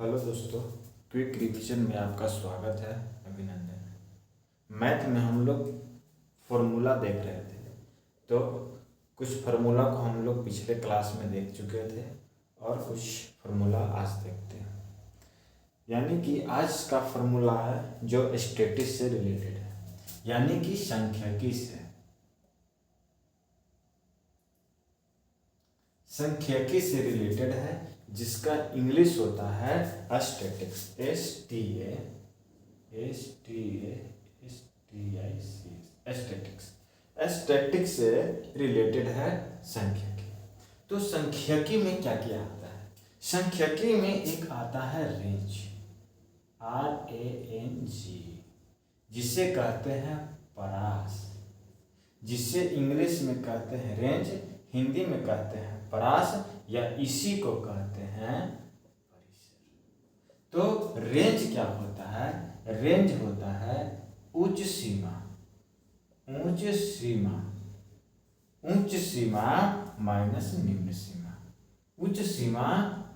Hello दोस्तों, quick revision में आपका स्वागत है। अभिनंदन। मैथ में हम लोग फॉर्मूला देख रहे थे, तो कुछ फार्मूला को हम लोग पिछले क्लास में देख चुके थे और कुछ फार्मूला आज देखते हैं। यानी कि आज का फार्मूला है जो स्टैटिस्टिक्स से रिलेटेड है, यानी कि सांख्यिकी से रिलेटेड है, जिसका इंग्लिश होता है स्टैटिक्स। स्टैटिक्स से रिलेटेड है सांख्यिकी। तो सांख्यिकी में क्या क्या आता है? सांख्यिकी में एक आता है रेंज, RANG, जिसे कहते हैं परास, जिसे इंग्लिश में कहते हैं रेंज, हिंदी में कहते हैं परास, या इसी को कहते हैं परिसर। तो रेंज क्या होता है? रेंज होता है उच्च सीमा माइनस निम्न सीमा। उच्च सीमा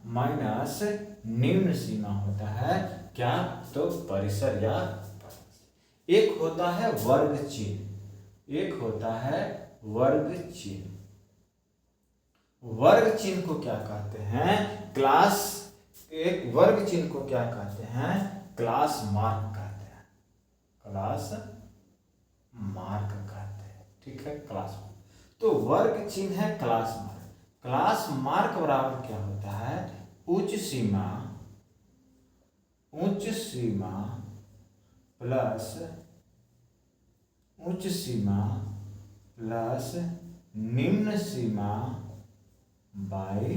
माइनस निम्न सीमा होता है क्या? तो परिसर या परास। एक होता है वर्ग चिन्ह। वर्ग चिन्ह को क्या कहते हैं? वर्ग चिन्ह को क्या कहते हैं? क्लास मार्क कहते हैं। ठीक है, क्लास मार्क। तो वर्ग चिन्ह है क्लास मार्क। क्लास मार्क बराबर क्या होता है? उच्च सीमा प्लस निम्न सीमा बाई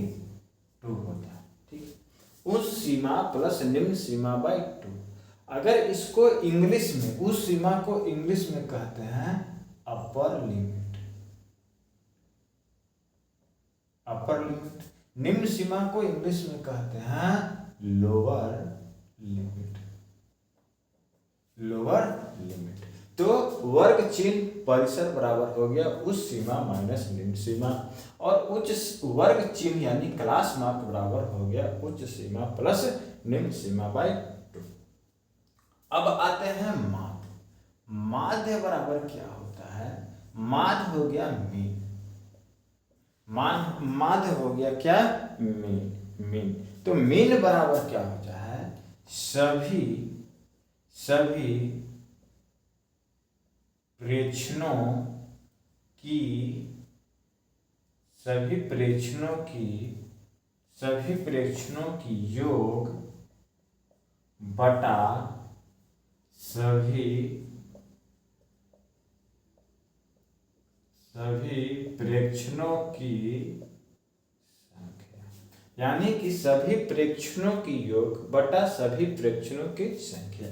2 होता है। ठीक, उच्च सीमा प्लस निम्न सीमा बाई 2। अगर इसको इंग्लिश में, उस सीमा को इंग्लिश में कहते हैं अपर लिमिट। निम्न सीमा को इंग्लिश में कहते हैं लोअर लिमिट। तो वर्ग चिन्ह परिसर बराबर हो गया उच्च सीमा माइनस निम्न सीमा, और उच्च वर्ग चिन्ह यानी क्लास मार्क बराबर हो गया उच्च सीमा प्लस निम्न सीमा बाई 2। अब आते हैं माध्य बराबर क्या होता है? माध्य हो गया मीन। माध्य हो गया क्या? मीन। तो मीन बराबर क्या होता है? सभी प्रेक्षणों की योग बटा सभी प्रेक्षणों की संख्या, यानी कि सभी प्रेक्षणों की योग बटा सभी प्रेक्षणों की संख्या।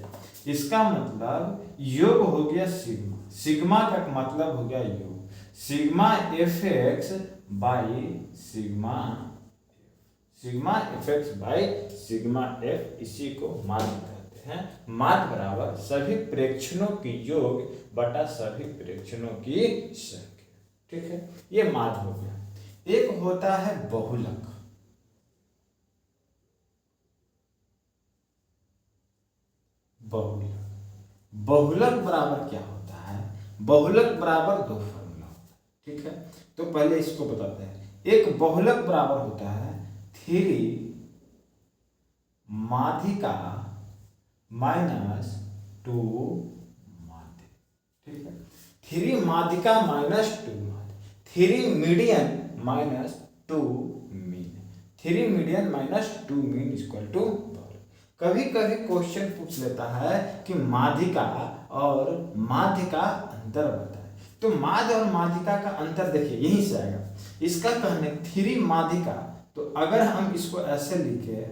इसका मतलब योग हो गया सिग्मा का मतलब हो गया योग, sigma fx by sigma f, इसी को माध्य कहते हैं। माध्य बराबर सभी प्रेक्षणों की योग बटा सभी प्रेक्षणों की संख्या। ठीक है, ये माध्य हो गया। एक होता है बहुलक। बहुलक बराबर क्या होता है? बहुलक बराबर 2 फॉर्मूला होता है। ठीक है, तो पहले इसको बताते हैं। एक बहुलक बराबर होता है 3 माध्यिका माइनस 2 माध्य। ठीक है, 3 माध्यिका माइनस 2 माध्य, 3 median minus 2 mean, 3 median minus 2 mean equal to. कभी कभी क्वेश्चन पूछ लेता है कि माध्यिका और माध्य का अंतर बताएं। तो माध्य और माध्यिका का अंतर देखिए यहीं से आएगा। इसका कहने 3 माध्यिका, तो अगर हम इसको ऐसे लिखे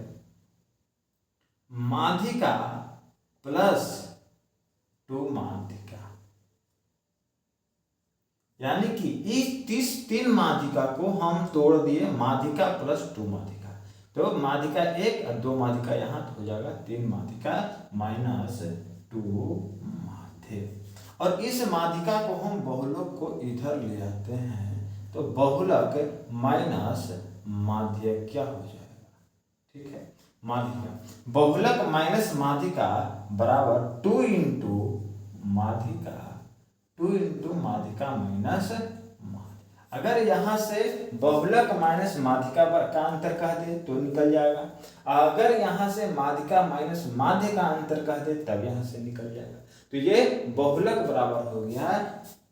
माध्यिका प्लस 2 माध्यिका, यानी कि इस 3 माध्यिका को हम तोड़ दिए माध्यिका प्लस 2 माध्यिका। तो माध्यिका 1 और 2 माध्यिका यहाँ तो हो जाएगा 3 माध्यिका माइनस 2 माध्य। और इस माध्यिका को हम बहुलक को इधर ले आते हैं, तो बहुलक माइनस माध्य क्या हो जाएगा? ठीक है, माध्यिका, बहुलक माइनस माध्यिका बराबर 2 इंटू माध्यिका, 2 इंटू माध्यिका माइनस माध्य। अगर यहाँ से बहुलक माइनस माध्यिका का अंतर कह दे तो निकल जाएगा, अगर यहाँ से माध्यिका माइनस माध्य का अंतर कह दे तब यहाँ से निकल जाएगा। तो ये बहुलक बराबर हो गया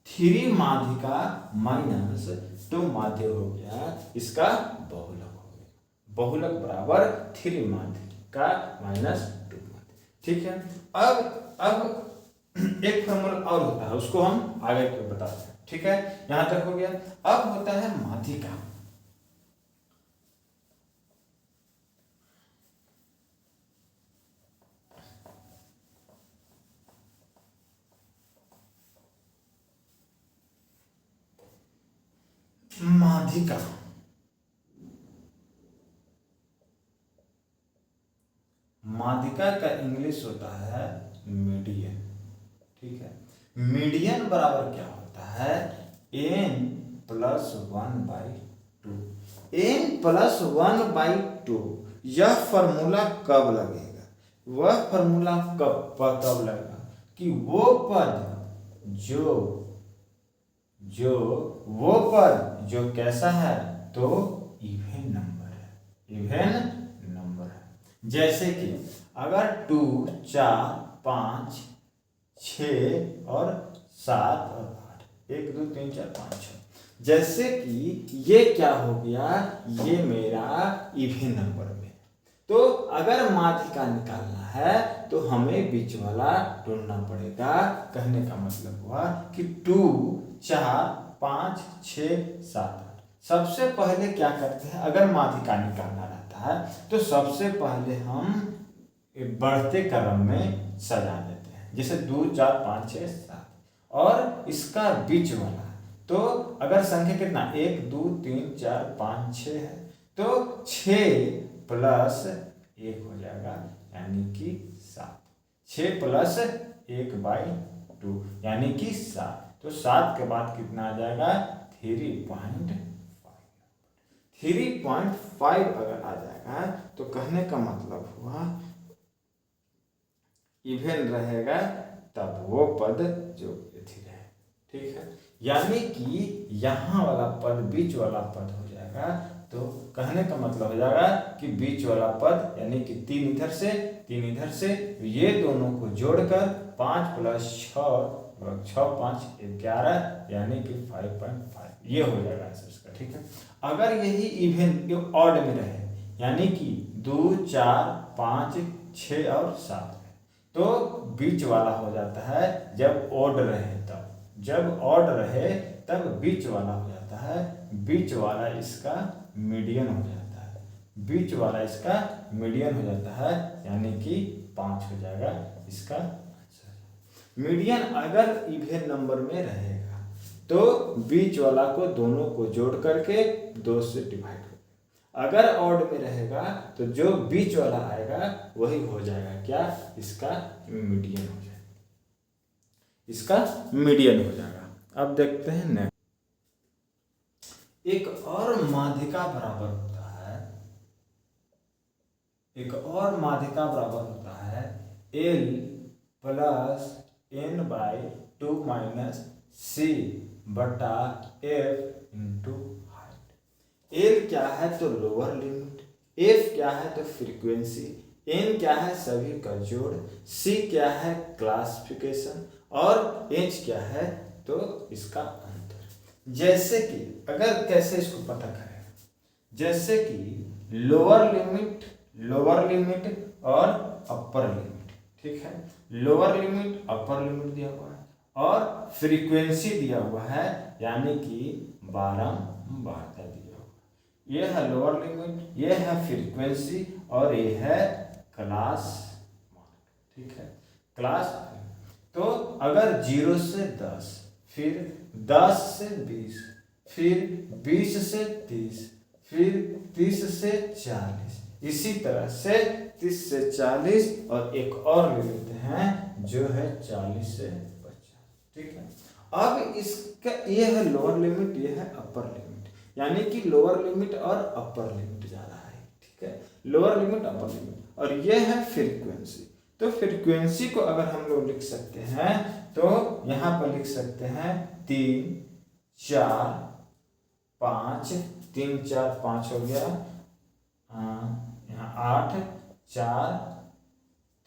3 माध्यिका माइनस 2 माध्य हो गया, इसका बहुलक हो गया। बहुलक बराबर 3 माध्यिका माइनस 2 माध्य। ठीक है। अब एक फॉर्मूला और होता है, उसको हम आगे के बताते हैं। ठीक है, यहां तक हो गया। अब होता है माध्यिका। माध्यिका माध्यिका का इंग्लिश होता है मीडियन। ठीक है, मीडियन बराबर क्या होता है, n प्लस 1/2। n प्लस 1/2 यह फॉर्मूला कब लगेगा, वह फॉर्मूला कब लगेगा कि वो पद जो कैसा है, तो इवन नंबर है, इवन नंबर है। जैसे कि अगर 2 4 5 6 और 7 और 8, 1 2 3 4 5 6, जैसे कि ये क्या हो गया, ये मेरा इवन नंबर में। तो अगर माध्यिका निकालना है तो हमें बीच वाला ढूंढना पड़ेगा। कहने का मतलब हुआ कि 2 4 5 6 7 8। सबसे पहले क्या करते हैं, अगर माध्यिका निकालना रहता है तो सबसे पहले हम बढ़ते क्रम में सजा देते हैं, जैसे 2 4 5 6 7, और इसका बीच वाला, तो अगर संख्या कितना 1 2 3 4 5 6 है, तो 6 प्लस 1 हो जाएगा, यानी कि 7। 6 प्लस 1/2 यानी कि 7। तो 7 के बाद कितना आ जाएगा, 3.5। 3.5 अगर आ जाएगा तो कहने का मतलब हुआ इवन रहेगा, तब वो पद जो स्थिर है। ठीक है, यानी कि यहाँ वाला पद बीच वाला पद हो जाएगा। तो कहने का मतलब हो जाएगा कि बीच वाला पद यानी कि 3 इधर से 3 इधर से, ये दोनों को जोड़कर 5 प्लस 6 5 11 यानी कि 5.5 ये हो जाएगा आंसर इसका। ठीक है, अगर यही इवन ऑड में रहे, यानी कि 2 4 5 6 और 7 में, तो बीच वाला हो जाता है जब ऑड रहे तब, जब ऑड रहे तब बीच वाला हो जाता है, बीच वाला इसका मीडियन हो जाता है, बीच वाला इसका मीडियन हो जाता है, यानी कि 5 हो जाएगा इसका आंसर। मीडियन अगर इवन नंबर में रहेगा तो बीच वाला को दोनों को जोड़ करके 2 से डिवाइड हो, अगर ऑड में रहेगा तो जो बीच वाला आएगा वही हो जाएगा क्या, इसका मीडियन हो जाएगा, इसका मीडियन हो जाएगा। अब देखते हैं नेक्स्ट। एक और माध्यिका बराबर होता है, एक और माध्यिका बराबर होता है L plus n/2 minus C बटा F इंटू हाइट। L क्या है तो लोअर लिमिट, F क्या है तो फ्रीक्वेंसी, N क्या है सभी का जोड़, C क्या है क्लासिफिकेशन, और H क्या है तो इसका अंतर। जैसे कि अगर कैसे इसको पता करें, जैसे कि लोअर लिमिट और अपर लिमिट। ठीक है, लोअर लिमिट अपर लिमिट दिया हुआ है और फ्रीक्वेंसी दिया हुआ है, यानी कि बारंबारता दिया हुआ है। ये है लोअर लिमिट, ये है फ्रीक्वेंसी और ये है क्लास मार्क। ठीक है, क्लास। तो अगर 0 से 10, फिर 10 से 20, फिर 20 से 30, फिर 30 से 40, इसी तरह से 30 से 40 और एक और ले लेते हैं जो है 40 से 50। ठीक है, अब इसका ये है लोअर लिमिट, ये है अपर लिमिट, यानी कि लोअर लिमिट और अपर लिमिट जा रहा है। ठीक है, लोअर लिमिट अपर लिमिट, और ये है फ्रीक्वेंसी। तो फ्रीक्वेंसी को अगर हम लोग लिख सकते हैं तो यहाँ पर लिख सकते हैं 3 4 5, 3 4 5 हो गया, यहाँ 8 4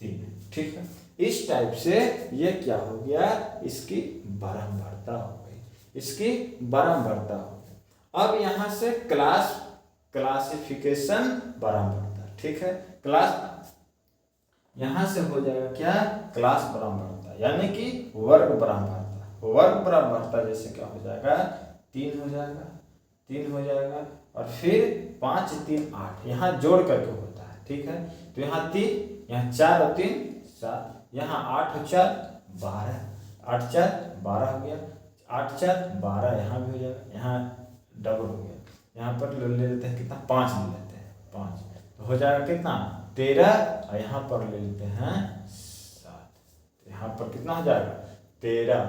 3, ठीक है। इस टाइप से ये क्या हो गया, इसकी बारंबारता हो गई, इसकी बारंबारता हो गई। अब यहाँ से क्लासिफिकेशन बारंबारता, ठीक है। क्लास यहाँ से हो जाएगा क्या, क्लास बारंबारता, यानी कि वर्ग बारंबारता। वर्ग बारंबारता जैसे क्या हो जाएगा, 3 हो जाएगा, 3 हो जाएगा, और फिर 5 3 8 यहाँ जोड़ करके होता है, ठीक है। तो यहाँ 3, यहाँ 4 और 3 7, यहाँ 8 और 4 12, 8 4 12 हो गया, 8 4 12 यहाँ भी हो जाएगा, यहाँ डबल हो गया, यहाँ पर ले लेते हैं कितना, 5 ले लेते हैं, 5 तो हो जाएगा कितना 13, और यहाँ पर ले लेते हैं 7, तो यहाँ पर कितना हो जाएगा 13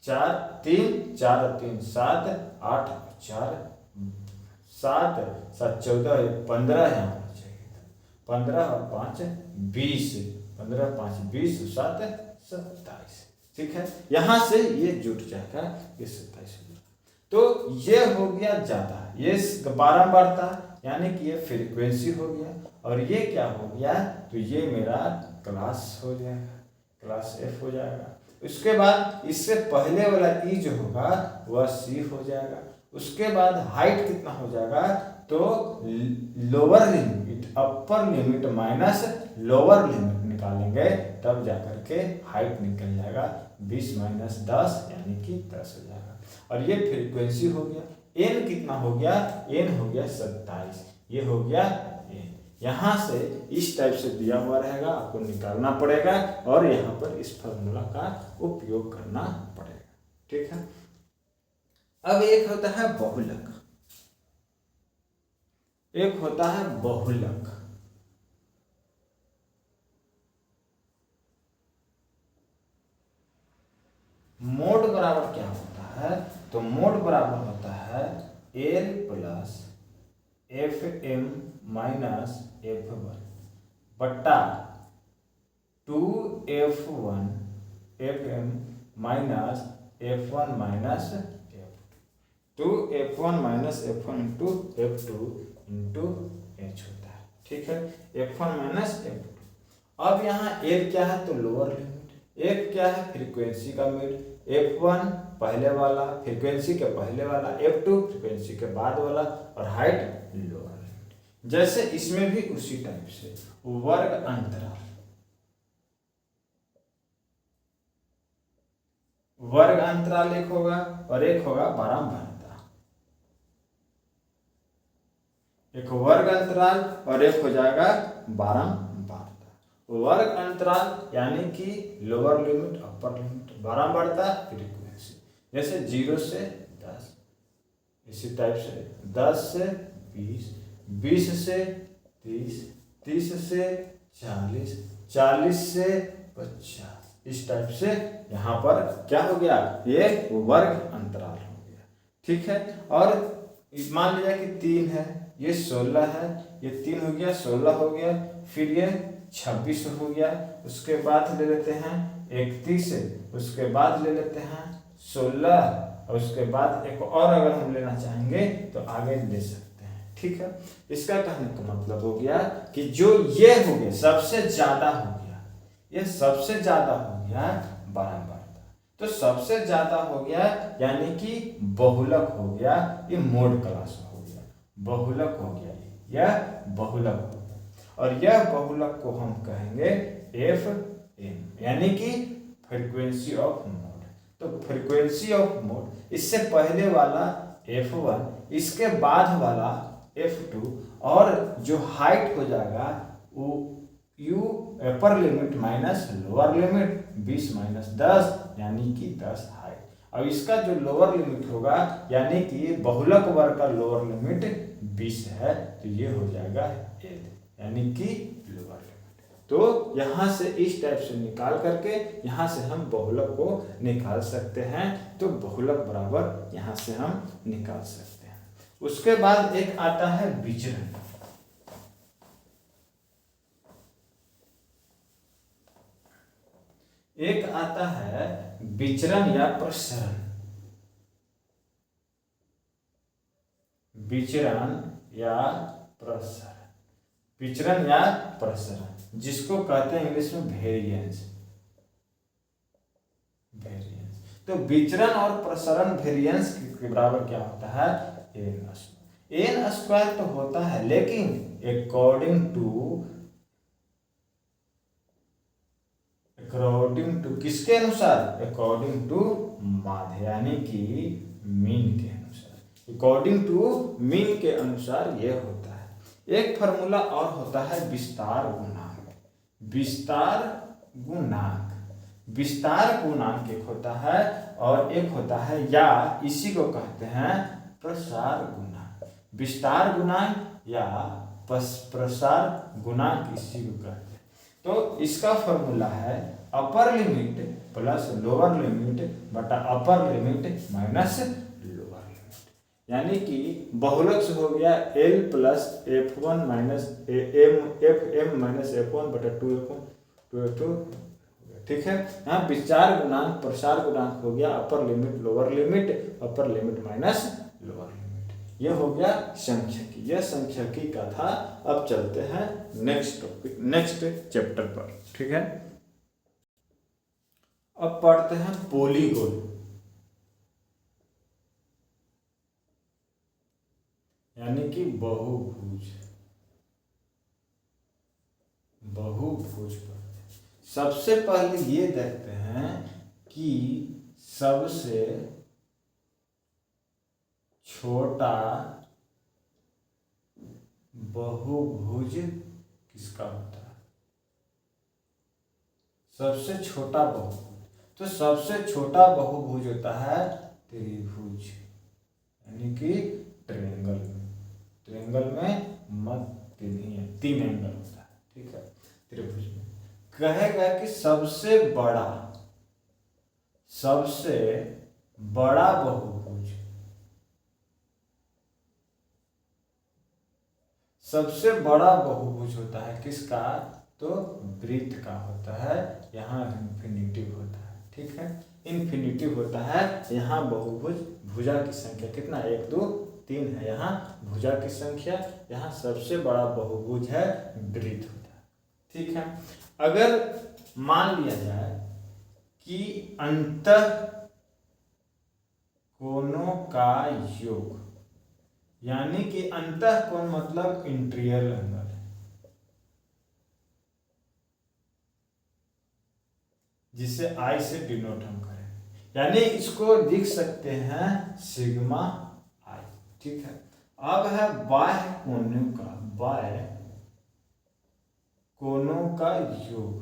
4 3 4 और 3 7 8 4 7 7 14 15, यहाँ 15 और 5 20, 15 5 20 7 27, ठीक है। यहाँ से ये जुट जाएगा, ये 27 हो जाएगा। तो ये हो गया ज़्यादा, ये बारंबारता यानी कि ये फ्रीक्वेंसी हो गया, और ये क्या हो गया, तो ये मेरा क्लास हो जाएगा, क्लास एफ हो जाएगा। उसके बाद इससे पहले वाला ई जो होगा वह सी हो जाएगा। उसके बाद हाइट कितना हो जाएगा, तो lower limit upper limit minus lower limit निकालेंगे, तब जाकर के हाइट निकल जाएगा 20 माइनस 10 यानी कि 10 हो जाएगा। और ये फ्रीक्वेंसी हो गया। एन कितना हो गया, एन हो गया 27, ये हो गया एन। यहाँ से इस टाइप से दिया हुआ रहेगा, आपको निकालना पड़ेगा और यहाँ पर इस फार्मूला का उपयोग करना पड़ेगा, ठीक है। अब एक होता है बहुलक, एक होता है बहुलक। मोड बराबर क्या होता है, तो मोड बराबर होता है L plus F M minus F1 बट्टा 2F1 FM minus F1 minus F2, 2F1 minus F1 into F2 into H होता है, ठीक है। F1 minus F2। अब यहाँ L क्या है, तो लोअर लिमिट, F क्या है, फ्रीक्वेंसी का लिमिट, F1 पहले वाला फ्रीक्वेंसी के पहले वाला, F2 फ्रीक्वेंसी के बाद वाला, और हाइट लोअर लिमिट। जैसे इसमें भी उसी टाइप से वर्ग अंतराल, वर्ग अंतराल एक होगा और एक होगा बारंबारता। एक वर्ग अंतराल और एक हो जाएगा बारंबारता। वर्ग अंतराल यानी कि लोअर लिमिट अपर लिमिट, बारंबारता फ्रीक्वेंसी। जैसे 0 से 10, इसी टाइप से 10 से 20, 20 से 30, 30 से 40, 40 से 50, इस टाइप से यहाँ पर क्या हो गया, ये वर्ग अंतराल हो गया, ठीक है। और मान लिया कि 3 है, ये 16 है, ये 3 हो गया 16 हो गया, फिर ये 26 हो गया, उसके बाद ले लेते हैं 31, उसके बाद ले लेते हैं 16, और उसके बाद एक और अगर हम लेना चाहेंगे तो आगे ले सकते हैं, ठीक है। इसका कहने का मतलब हो गया कि जो ये हो गया सबसे ज्यादा हो गया, ये सबसे ज्यादा हो गया बारंबारता, तो सबसे ज्यादा हो गया यानी कि बहुलक हो गया, ये मोड क्लास हो गया, बहुलक हो गया, यह बहुलक हो गया। और यह बहुलक को हम कहेंगे एफ एम यानी कि फ्रीक्वेंसी ऑफ मोड। तो फ्रीक्वेंसी ऑफ मोड, इससे पहले वाला F1, इसके बाद वाला F2, और जो हाइट हो जाएगा वो U अपर limit minus lower limit 20 minus 10 यानी कि 10 हाइट। अब इसका जो लोअर लिमिट होगा यानी कि बहुलक वर्ग का लोअर लिमिट 20 है, तो ये हो जाएगा L यानी कि लोअर लिमिट। तो यहाँ से इस टाइप से निकाल करके यहाँ से हम बहुलक को निकाल सकते हैं। तो बहुलक बराबर यहाँ से हम निकाल सकते हैं। उसके बाद एक आता है विचरण। एक आता है विचरण या प्रसरण। विचरण या प्रसरण, विचरण या प्रसरण, जिसको कहते हैं इंग्लिश में वेरिएंस। वेरिएंस, तो विचरण और प्रसरण वेरिएंस के बराबर क्या होता है? N square. एन स्क्वायर तो होता है, लेकिन अकॉर्डिंग टू किसके अनुसार? अकॉर्डिंग टू माध्य, यानी कि मीन के अनुसार। अकॉर्डिंग टू मीन के अनुसार ये होता है। एक फॉर्मूला और होता है विस्तार गुणांक। विस्तार गुणांक, विस्तार गुणांक एक होता है और एक होता है, या इसी को कहते हैं प्रसार गुणांक। विस्तार गुणांक या प्रसार गुणांक इसी को कहते हैं। तो इसका फॉर्मूला है upper limit plus lower limit बटा upper limit minus lower limit, यानी कि बहुलक से हो गया L plus F1 minus FM minus F1 बटा 2F2। ठीक है, यहाँ विस्तार गुणांक प्रसार गुणांक हो गया upper limit lower limit, upper limit minus lower limit. यह हो गया संख्यकी। यह संख्यकी का था। अब चलते हैं नेक्स्ट टॉपिक, नेक्स्ट चैप्टर पर। ठीक है, अब पढ़ते हैं पॉलीगॉन, यानी कि बहुभुज। बहुभुज पर सबसे पहले ये देखते हैं कि सबसे छोटा बहुभुज किसका होता है? सबसे छोटा बहुभुज, तो सबसे छोटा बहुभुज होता है त्रिभुज, यानी कि ट्रायंगल में। ट्रायंगल में मध्य नहीं है, 3 एंगल होता है। ठीक है, त्रिभुज में कहेगा कि सबसे बड़ा बहुभुज, सबसे बड़ा बहुभुज होता है किसका? तो वृत्त का होता है। यहाँ इन्फिनिटिव होता है। ठीक है, इन्फिनिटिव होता है। यहाँ बहुभुज, भुजा की संख्या कितना? 1 2 3 है यहाँ भुजा की संख्या। यहाँ सबसे बड़ा बहुभुज है वृत्त होता है। ठीक है, अगर मान लिया जाए कि अंतः कोणों का योग, यानी कि अंतः कोण मतलब इंटीरियर एंगल, जिसे I से डिनोट हम करें, यानी इसको लिख सकते हैं सिग्मा I। ठीक है, अब है बाह्य कोणों का योग,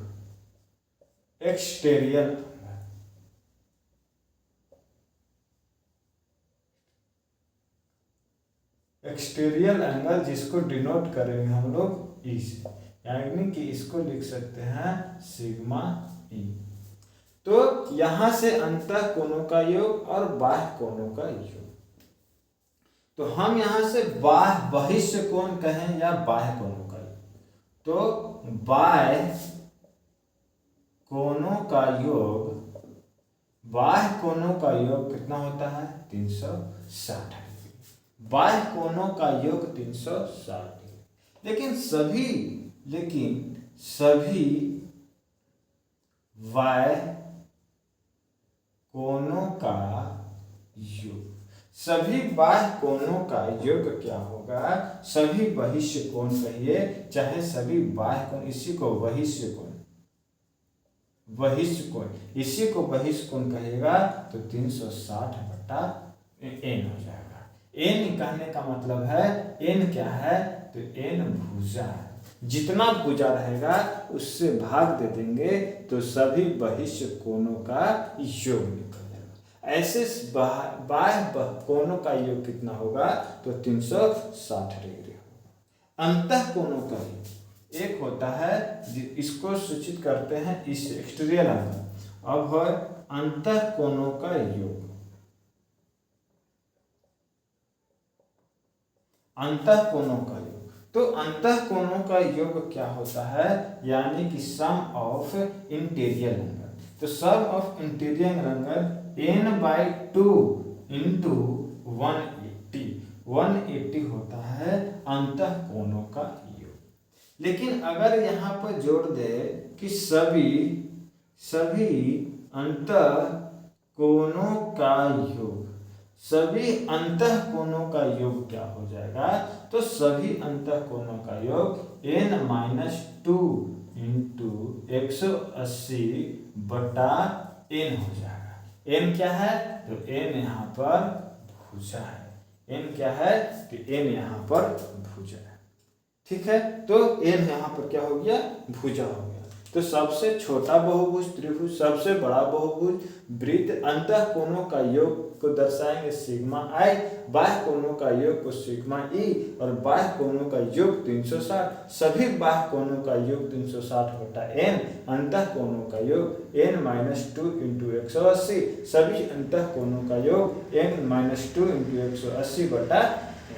एक्सटीरियर एंगल, जिसको डिनोट करेंगे हम लोग ई से, यानी कि इसको लिख सकते हैं सिग्मा ई। तो यहां से अंतः कोणों का योग और बाह्य कोणों का योग, तो हम यहां से बहिष्य कोण कहें या बाह्य कोणों का योग, तो बाह्य कोणों का योग, बाह्य कोणों का योग कितना होता है? 360 डिग्री। बाह्य कोणों का योग 360 डिग्री। लेकिन सभी बाह्य कोणों का योग, सभी बाह्य कोणों का योग क्या होगा? सभी बहिष्य कोण कहिए, चाहे सभी बाह्य कोण, इसी को बहिष्य कोण, इसी को बहिष्य कोण कहेगा। तो 360 बटा n हो जाएगा। n कहने का मतलब है, n क्या है? तो n भुजा है। जितना भुजा रहेगा उससे भाग दे देंगे तो सभी बहिष्य कोणों का योग निकल जाएगा। ऐसे बाह्य कोणों का योग कितना होगा? तो 360 डिग्री होगा। अंतः कोणों का योग एक होता है, इसको सूचित करते हैं इस एक्सटीरियर एंगल। अब है अंतः कोणों का योग। अंतः कोणों का योग। तो अंतः कोणों का योग क्या होता है, यानी कि सम ऑफ इंटीरियर एंगल। तो sum of interior angle n/2 into 180 होता है अंतः कोणों का योग। लेकिन अगर यहाँ पर जोड़ दे कि सभी अंतः कोणों का योग, सभी अंतः कोणों का योग क्या हो जाएगा, तो सभी अंतः कोणों का योग n-2 इंटू 180 बटा n हो जाएगा। n क्या है, तो n यहाँ पर भुजा है। n क्या है, तो n यहाँ पर भुजा है। ठीक है, तो n यहाँ पर क्या हो गया, भुजा हो गया। तो सबसे छोटा बहुभुज त्रिभुज, सबसे बड़ा बहुभुज वृत्त, अंतः कोणों का योग को दर्शाएंगे सिग्मा i, बाह्य कोणों का योग को सिग्मा e, और बाह्य कोणों का योग 360। सभी बाह्य कोणों का योग 360 बटा n, अंतः कोणों का योग n-2 इंटू 180, सभी अंतः कोणों का योग n-2 इंटू 180 बटा n।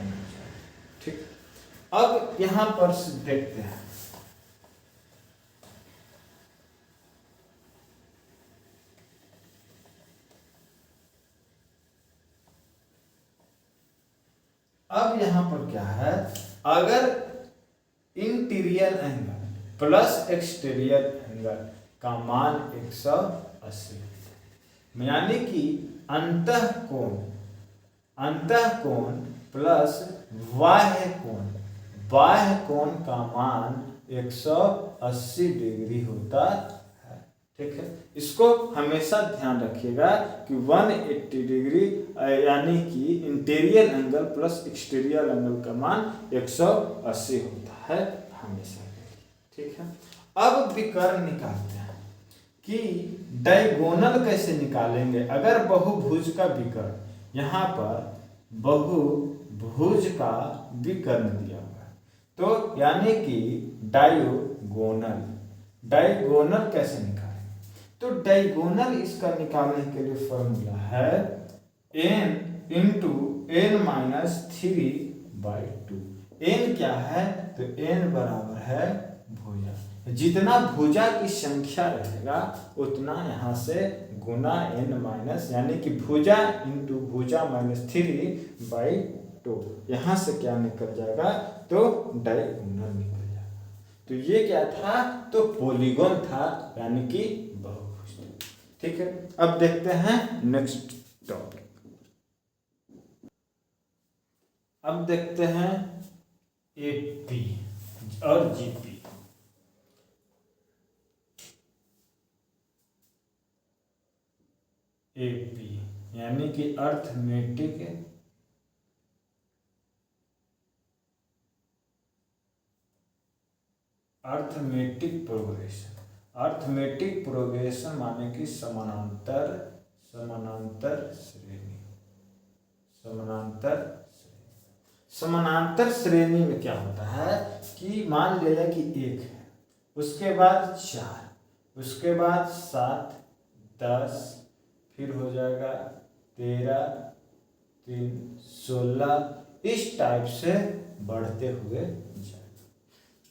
ठीक, अब यहाँ पर देखते हैं। अब यहाँ पर क्या है, अगर interior angle plus exterior angle का मान 180, यानी कि अंतः कोण प्लस बाह्य कोण का मान 180 डिग्री होता है। ठीक है, इसको हमेशा ध्यान रखिएगा कि 180 डिग्री यानी कि interior angle plus exterior angle का मान 180 होता है हमेशा। ठीक है, अब विकर्ण निकालते हैं कि डायगोनल कैसे निकालेंगे। अगर बहुभुज का विकर्ण, यहाँ पर बहुभुज का विकर्ण दिया हुआ है, तो यानी कि डायगोनल कैसे निकालें, तो डायगोनल इसका निकालने के लिए फॉर्मूला है n इंटू n-3/2। n क्या है, तो n बराबर है भुजा। जितना भुजा की संख्या रहेगा उतना यहाँ से गुना n- यानी कि भुजा इंटू भुजा -3/2, यहाँ से क्या निकल जाएगा, तो डायगोनल निकल जाएगा। तो ये क्या था, तो पॉलीगॉन था, यानी कि बहुभुज। ठीक है, अब देखते हैं नेक्स्ट टॉपिक। अब देखते हैं एपी और जीपी। एपी यानी कि अर्थमेटिक प्रोग्रेशन माने कि समानांतर श्रेणी में क्या होता है कि मान लिया कि 1 है, उसके बाद 4, उसके बाद 7, 10, फिर हो जाएगा 13, 3, 16, इस टाइप से बढ़ते हुए जाएगा।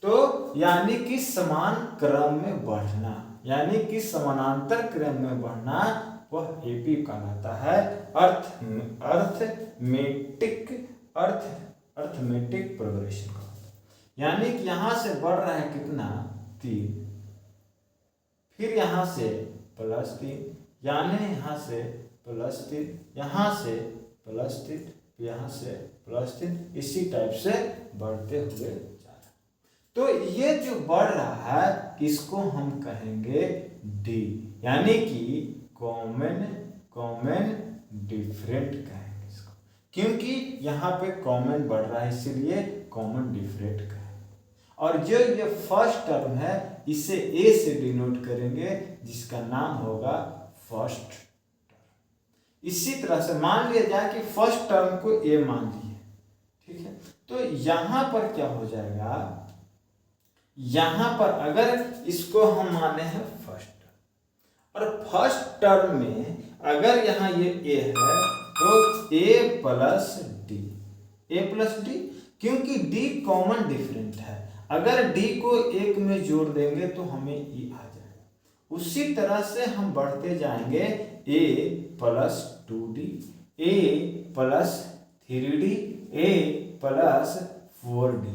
तो यानी कि समान क्रम में बढ़ना, यानी कि समानांतर क्रम में बढ़ना, वह एपी कहलाता है। अर्थमेटिक प्रोग्रेशन का, यानी कि यहाँ से बढ़ रहा है कितना, 3, फिर यहाँ से +3, यानी यहाँ से +3, यहाँ से +3, यहाँ से +3, इसी टाइप से बढ़ते हुए जा रहा है। तो ये जो बढ़ रहा है इसको हम कहेंगे डी, यानी कि कॉमन डिफरेंट कहेंगे इसको, क्योंकि यहाँ पे कॉमन बढ़ रहा है इसीलिए कॉमन डिफरेंट कहेंगे। और जो ये फर्स्ट टर्म है इसे ए से डिनोट करेंगे, जिसका नाम होगा फर्स्ट टर्म। इसी तरह से मान लिया जाए कि फर्स्ट टर्म को ए मान लिए, ठीक है, तो यहाँ पर क्या हो जाएगा, यहाँ पर अगर इसको हम माने हैं फर्स्ट टर्म, और फर्स्ट टर्म में अगर यहाँ ये ए है तो ए प्लस डी, क्योंकि d कॉमन डिफरेंट है। अगर d को एक में जोड़ देंगे तो हमें e आ जाएगा। उसी तरह से हम बढ़ते जाएंगे a plus 2d, a plus 3d, a plus 4d,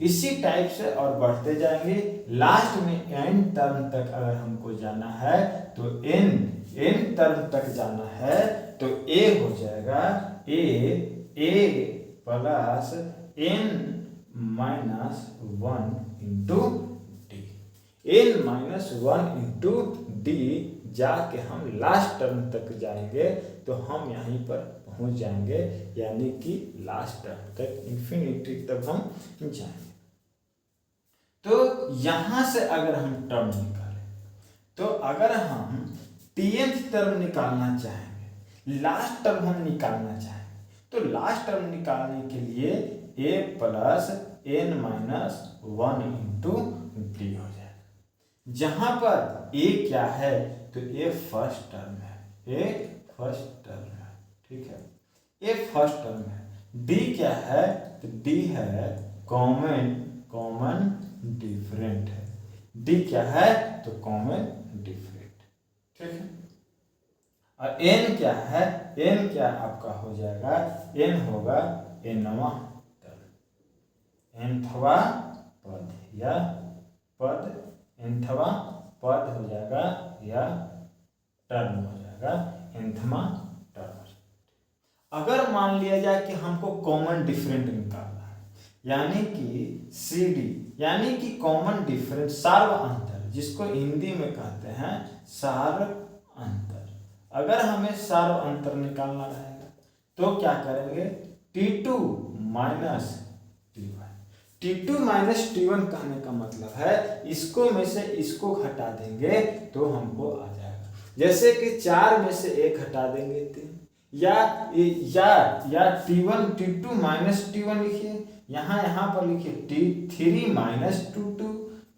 इसी टाइप से और बढ़ते जाएंगे। लास्ट में n टर्म तक अगर हमको जाना है तो n टर्म तक जाना है तो a हो जाएगा a plus n minus 1 into D, n minus 1 into D. जाके हम लास्ट टर्म तक जाएंगे तो हम यहीं पर पहुंच जाएंगे, यानी कि लास्ट टर्म तक इंफिनिटी तक हम जाएंगे। तो यहां से अगर हम टर्म निकालें तो अगर हम टीएनथ टर्म निकालना चाहेंगे, लास्ट टर्म हम निकालना चाहेंगे, तो लास्ट टर्म निकालने के लिए a plus n minus 1 into D हो जाएगा। जहां पर a क्या है तो a फर्स्ट टर्म है, a फर्स्ट टर्म है, ठीक है, a फर्स्ट टर्म है। d क्या है तो d है कॉमन डिफरेंट है, d क्या है तो कॉमन डिफरेंट, ठीक है। और n क्या है, n क्या आपका हो जाएगा, n होगा nवां टर्म, nthवा पद या पद, nthवा पद हो जाएगा या टर्म हो जाएगा, nthवां टर्म। अगर मान लिया जाए कि हमको कॉमन डिफरेंट निकालना है, यानी कि CD, यानी कि कॉमन डिफरेंट, सार्व अंतर, जिसको हिंदी में कहते हैं सार्व अंतर। अगर हमें सार्व अंतर निकालना रहेगा तो क्या करेंगे, T2 minus T1। T2 minus T1 कहने का मतलब है इसको में से इसको घटा देंगे तो हमको आ जाएगा। जैसे कि 4 में से 1 हटा देंगे 3, या T1 T2 माइनस T1 लिखिए, यहाँ पर लिखिए T3 माइनस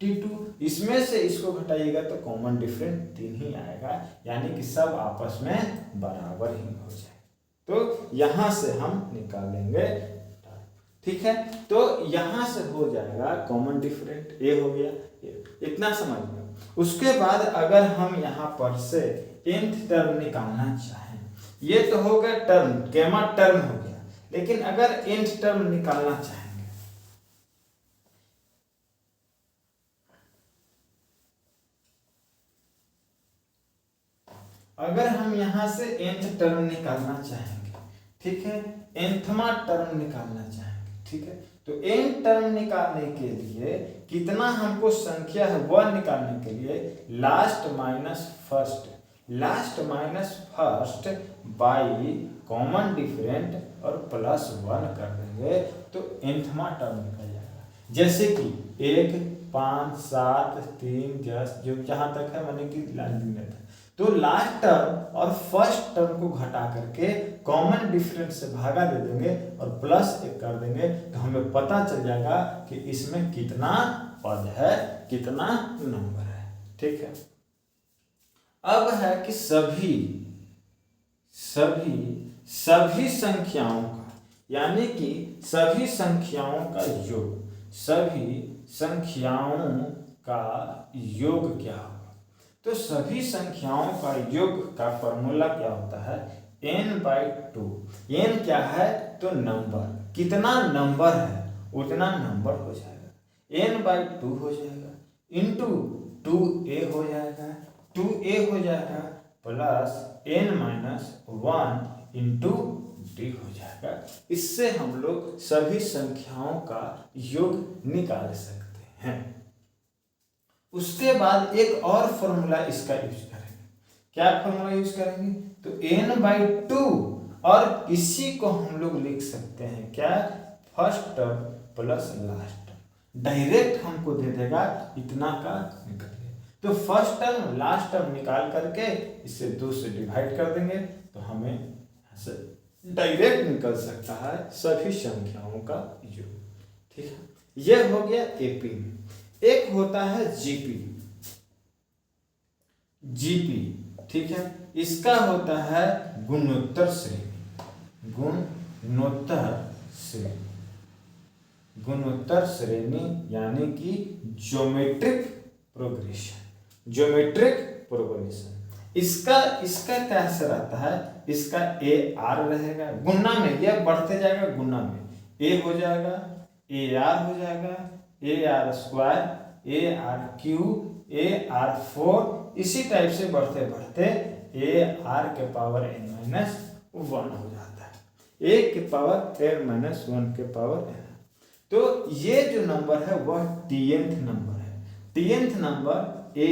T2, इसमें से इसको घटाइएगा तो कॉमन डिफरेंट 3 ही आएगा, यानी कि सब आपस में बराबर ही हो जाए। तो यहाँ से हम निकालेंगे, ठीक है। तो यहाँ से हो जाएगा कॉमन डिफरेंट, ए हो गया, इतना समझ लो। उसके बाद अगर हम यहाँ पर से nth टर्म निकालना चाहें, ये तो हो गया टर्म, गेमा टर्म हो गया, लेकिन अगर nth टर्म निकालना चाहेंगे, अगर हम यहाँ से nth टर्म निकालना चाहेंगे, ठीक है, nthवां टर्म निकालना चाहेंगे, ठीक है, तो n टर्म निकालने के लिए कितना हमको संख्या है वह निकालने के लिए last minus first by common different और प्लस 1 कर देंगे तो nthवां टर्म निकल जाएगा। जैसे कि 1, 5, 7, 3, 10 जो जहाँ तक है मैंने कि लाइन था, तो लास्ट टर्म और फर्स्ट टर्म को घटा करके कॉमन डिफरेंस से भागा दे देंगे और प्लस 1 कर देंगे तो हमें पता चल जाएगा कि इसमें कितना पद है, कितना नंबर है, ठीक है। अब है कि सभी संख्याओं का, यानी कि सभी संख्याओं का योग क्या होगा, तो सभी संख्याओं का योग का फॉर्मूला क्या होता है, n/2। n क्या है तो नंबर, कितना नंबर है उतना नंबर हो जाएगा, n/2 हो जाएगा, इंटू 2a हो जाएगा, 2a हो जाएगा प्लस n-1 इंटू d हो जाएगा। इससे हम लोग सभी संख्याओं का योग निकाल सकते हैं। उसके बाद एक और फॉर्मूला इसका यूज करेंगे, क्या फॉर्मूला यूज करेंगे तो n/2, और इसी को हम लोग लिख सकते हैं क्या, first term plus last term, direct हमको दे देगा इतना का निकल गया। तो फर्स्ट टर्म लास्ट टर्म निकाल करके इसे 2 से डिवाइड कर देंगे तो हमें यहाँ से डायरेक्ट निकल सकता है सभी संख्याओं का योग, ठीक है। यह हो गया एपी। एक होता है जीपी, ठीक है, इसका होता है गुणोत्तर श्रेणी। गुणोत्तर श्रेणी यानी कि ज्योमेट्रिक प्रोग्रेशन। इसका कैसे रहता है, इसका ए आर रहेगा, गुणा में यह बढ़ते जाएगा, गुणा में ए हो जाएगा, ए आर हो जाएगा, A R square, A R Q, A R 4, इसी टाइप से बढ़ते बढ़ते ए आर के पावर n माइनस 1 हो जाता है, ए के पावर n माइनस 1 के पावर n। तो ये जो नंबर है वह टीएनथ नंबर है। टीएनथ नंबर ए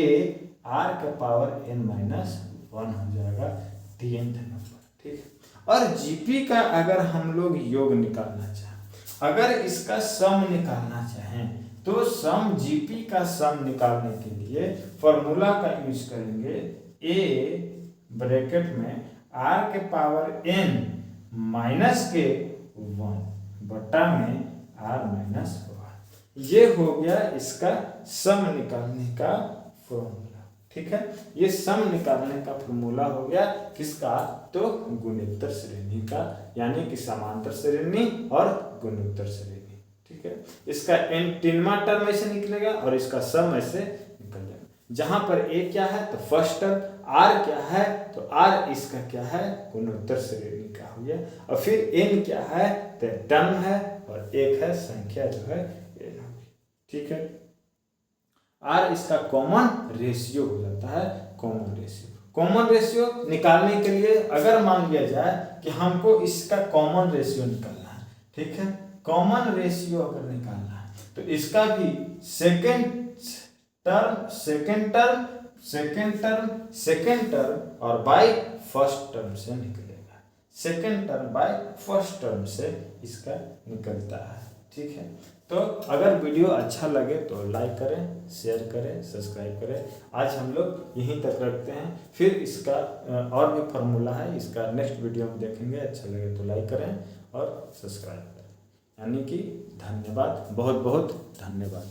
आर के पावर n माइनस 1 हो जाएगा टीएनथ नंबर, ठीक है। और जीपी का अगर हम लोग योग निकालना चाहें, अगर इसका सम निकालना चाहें तो सम जीपी का सम निकालने के लिए फॉर्मूला का यूज करेंगे, ए ब्रैकेट में आर के पावर n माइनस के 1 बटा में आर माइनस 1। ये हो गया इसका सम निकालने का फॉर्मूला, ठीक है। ये सम निकालने का फॉर्मूला हो गया किसका, तो गुणोत्तर श्रेणी का, यानी कि समांतर श्रेणी और गुणोत्तर श्रेणी, ठीक है। इसका n 3वां टर्म ऐसे निकलेगा और इसका सम ऐसे निकल जाएगा। जहां पर a क्या है तो फर्स्ट टर्म, r क्या है तो r इसका क्या है, गुणोत्तर श्रेणी का हो गया, और फिर n क्या है तो टर्म है, और एक है संख्या जो है n होगी, ठीक है। r इसका कॉमन रेशियो हो जाता है, कॉमन रेशियो निकालने के लिए अगर मान लिया जाए कि हमको इसका कॉमन रेशियो निकालना है, ठीक है। कॉमन रेशियो अगर निकालना है तो इसका भी सेकेंड टर्म और बाय फर्स्ट टर्म से निकलेगा, second term by first term से इसका निकलता है, ठीक है। तो अगर वीडियो अच्छा लगे तो लाइक करें, शेयर करें, सब्सक्राइब करें। आज हम लोग यहीं तक रखते हैं, फिर इसका और भी फार्मूला है, इसका नेक्स्ट वीडियो में देखेंगे। अच्छा लगे तो लाइक करें और सब्सक्राइब करें, यानी कि धन्यवाद, बहुत बहुत धन्यवाद।